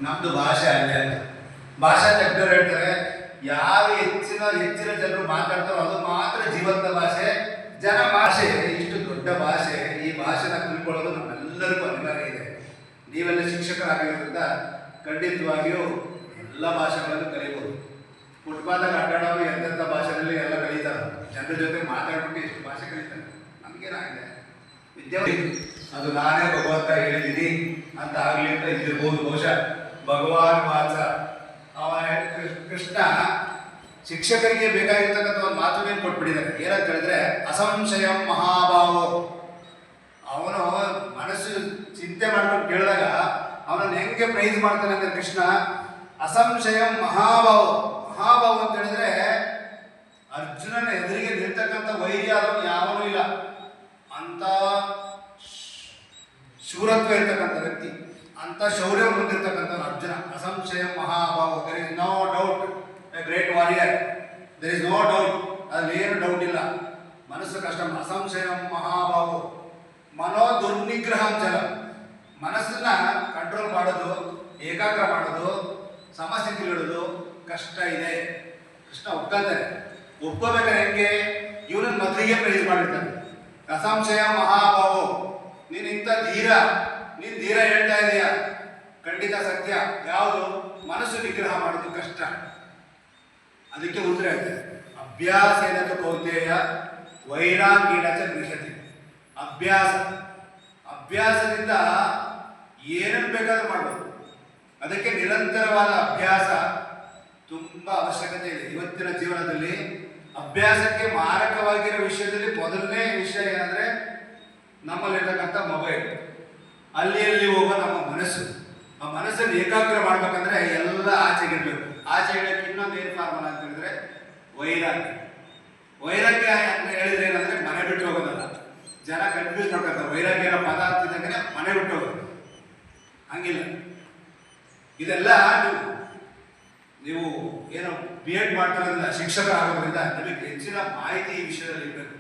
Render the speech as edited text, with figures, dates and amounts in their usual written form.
ನಮ್ದು ಭಾಷೆ ಅಲ್ಲೇ ಅಲ್ಲ. ಭಾಷಾ ತಜ್ಞರು ಹೇಳ್ತಾರೆ, ಯಾವ ಹೆಚ್ಚಿನ ಜನರು ಮಾತಾಡ್ತಾರೋ ಅದು ಮಾತ್ರ ಜೀವಂತ ಭಾಷೆ. ಜನ ಭಾಷೆ, ಇಷ್ಟು ದೊಡ್ಡ ಭಾಷೆ, ಈ ಭಾಷೆನ ತಿಳ್ಕೊಳ್ಳೋದು ನಮ್ಮೆಲ್ಲರಿಗೂ ಅನಿವಾರ್ಯ ಇದೆ. ನೀವೆಲ್ಲ ಶಿಕ್ಷಕರಾಗಿರೋದ್ರಿಂದ ಖಂಡಿತವಾಗಿಯೂ ಎಲ್ಲ ಭಾಷೆಗಳನ್ನು ಕಲಿಬೋದು. ಫುಟ್ಪಾದಾಗ ಅಡ್ಡಾಡೋರು ಎಂತೆಂಥ ಭಾಷೆಯಲ್ಲಿ ಎಲ್ಲ ಕಲಿತಾರೆ. ಜನರ ಜೊತೆ ಮಾತಾಡ್ಬಿಟ್ಟು ಎಷ್ಟು ಭಾಷೆ ಕಲಿತಾರೆ. ನಮಗೇನಾಗಿದೆ ವಿದ್ಯಾರ್ಥಿ ಅದು ನಾನೇ ಭಗವಂತ ಹೇಳಿದ್ದೀನಿ ಅಂತ ಆಗಲಿ ಅಂತ ಇದ್ದಿರ್ಬೋದು. ಬಹುಶಃ ಭಗವಾನ್ ವಾಚ ಕೃಷ್ಣ ಶಿಕ್ಷಕರಿಗೆ ಬೇಕಾಗಿರ್ತಕ್ಕಂಥ ಒಂದು ಮಾತುಗಳನ್ನು ಕೊಟ್ಬಿಟ್ಟಿದ್ದಾರೆ. ಏನಂತ ಹೇಳಿದ್ರೆ, ಅಸಂಶಯಂ ಮಹಾಭಾವೋ. ಅವನು ಮನಸ್ಸು ಚಿಂತೆ ಮಾಡ್ಕೊಂಡು ಕೇಳಿದಾಗ ಅವನನ್ನು ಹೆಂಗೆ ಪ್ರೈಸ್ ಮಾಡ್ತಾನೆ ಅಂದ್ರೆ ಕೃಷ್ಣ, ಅಸಂಶಯಂ ಮಹಾಭಾವ. ಮಹಾಭಾವ ಅಂತ ಹೇಳಿದ್ರೆ ಅರ್ಜುನನ ಎದುರಿಗೆ ನಿಲ್ತಕ್ಕಂಥ ವೈರ್ಯಾದವನು ಯಾವನೂ ಇಲ್ಲ. ಅಂತ ಶೂರತ್ವ ಇರ್ತಕ್ಕಂಥ ವ್ಯಕ್ತಿ, ಅಂತ ಶೌರ್ಯ ಹೊಂದಿರ್ತಕ್ಕಂಥ ಅರ್ಜುನ. ಅಸಂಶಯಂ ಮಹಾಭಾವ, there is no doubt a great warrior, there is no doubt, ಅದ್ರಲ್ಲಿ ಏನು ಡೌಟ್ ಇಲ್ಲ. ಮನಸ್ಸು ಕಷ್ಟ. ಅಸಂಶಯಂ ಮಹಾಭಾವ ಮನೋ ದುರ್ನಿಗ್ರಹ ಜಲ. ಮನಸ್ಸನ್ನ ಕಂಟ್ರೋಲ್ ಮಾಡೋದು, ಏಕಾಗ್ರ ಮಾಡೋದು, ಸಮಸ್ಥಿತಿಲಿಡೋದು ಕಷ್ಟ ಇದೆ. ಕೃಷ್ಣ ಒಪ್ಕೊಳ್ತಾರೆ. ಒಪ್ಕೋಬೇಕಾದ್ರೆ ಹೆಂಗೆ? ಇವನನ್ನ ಮೊದಲಿಗೆ ಪ್ರೈಸ್ ಮಾಡಿರ್ತಾನೆ. ಅಸಂಶಯ ಮಹಾಭಾವ, ನೀನು ಇಂಥ ಧೀರ, ನೀನು ಧೀರ ಹೇಳ್ತಾ ಇದೀಯ, ಖಂಡಿತ ಸತ್ಯ. ಯಾವುದು? ಮನಸ್ಸು ನಿಗ್ರಹ ಮಾಡೋದು ಕಷ್ಟ. ಅದಕ್ಕೆ ಉತ್ತರ ಹೇಳ್ತಾರೆ, ಅಭ್ಯಾಸ ಏನದು ಕೌಂತೆಯ ವೈರಾಗ್ಯನ ಚ ಗೃಹತಿ. ಅಭ್ಯಾಸದಿಂದ ಏನನ್ನು ಬೇಕಾದ್ರೂ ಮಾಡ್ಬೋದು. ಅದಕ್ಕೆ ನಿರಂತರವಾದ ಅಭ್ಯಾಸ ತುಂಬಾ ಅವಶ್ಯಕತೆ ಇದೆ. ಇವತ್ತಿನ ಜೀವನದಲ್ಲಿ ಅಭ್ಯಾಸಕ್ಕೆ ಮಾರಕವಾಗಿರೋ ವಿಷಯದಲ್ಲಿ ಮೊದಲನೇ ವಿಷಯ ಏನಂದ್ರೆ ನಮ್ಮಲ್ಲಿರ್ತಕ್ಕಂಥ ಮೊಬೈಲ್. ಅಲ್ಲಿ ಹೋಗೋ ನಮ್ಮ ಮನಸ್ಸು. ಆ ಮನಸ್ಸನ್ನು ಏಕಾಗ್ರ ಮಾಡ್ಬೇಕಂದ್ರೆ ಎಲ್ಲ ಆಚೆಗಿಡ್ಬೇಕು. ಆಚೆಗಿಡಕ್ಕೆ ಇನ್ನೊಂದು ಏನು ಫಾರ್ಮಲ್ ಅಂತ ಹೇಳಿದ್ರೆ ವೈರಾಗ್ಯ. ವೈರಾಗ್ಯ ಅಂತ ಹೇಳಿದ್ರೆ ಏನಂದ್ರೆ ಮನೆ ಬಿಟ್ಟು ಹೋಗೋದಲ್ಲ. ಜನ ಕನ್ಫ್ಯೂಸ್ ಮಾಡ್ಕೊತಾರೆ. ವೈರಾಗ್ಯನ ಪದ ಅಂತಿದ್ದಂಗೆ ಮನೆ ಬಿಟ್ಟು ಹೋಗೋದು. ಹಂಗಿಲ್ಲ. ಇದೆಲ್ಲ ನೀವು ಏನು ಬಿ ಎಡ್ ಮಾಡ್ತಿರೋದ್ರಿಂದ, ಶಿಕ್ಷಕರಾಗೋದ್ರಿಂದ ನಿಮಗೆ ಹೆಚ್ಚಿನ ಮಾಹಿತಿ ಈ ವಿಷಯದಲ್ಲಿ ಇರಬೇಕು.